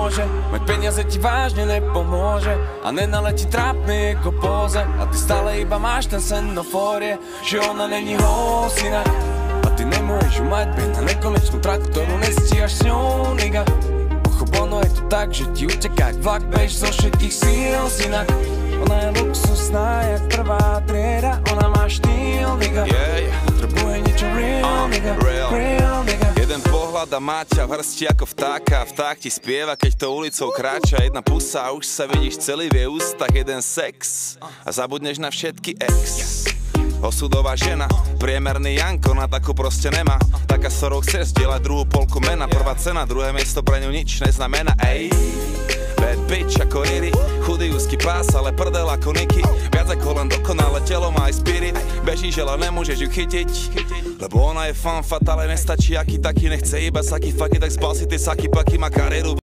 môže. Mať peniaze ti vážne nepomôže a nenaletí trápne ako póze. A ty stále iba máš ten sen do fórie, že ona není hosina. A ty nemôžeš ju mať ben na nekonečnú trať, ktorú nestíhaš s ňou, nigga. Pochop, ono je to tak, že ti uteká vlak, bež zo všetkých síl, synak. Ona je luxusná jak prvá trieda, ona má štýl, nigga. Potrebuje niečo real, nigga, real, nigga. Jeden pohľad a má ťa v hrsti ako vtáka. Vták ti spieva, keď to ulicou kráča. Jedna pusa a už sa vidíš celý v jej ústach. Jeden sex a zabudneš na všetky ex. Osudová žena, priemerný Janko, na takú proste nemá. Taká, s ktorou chceš zdieľať druhú polku mena. Prvá cena, druhé miesto pre ňu nič neznamená. Ej, bad bitch ako Riri, chudý úzky pás, ale prdel ako Niky. Viac ako len dokonale telo má aj spirit. Bežíš, ale nemôžeš ju chytiť, lebo ona je fan fatale, nestačí aký taký, nechce iba saky faky, tak zbal si ty saky paky, má kariéru.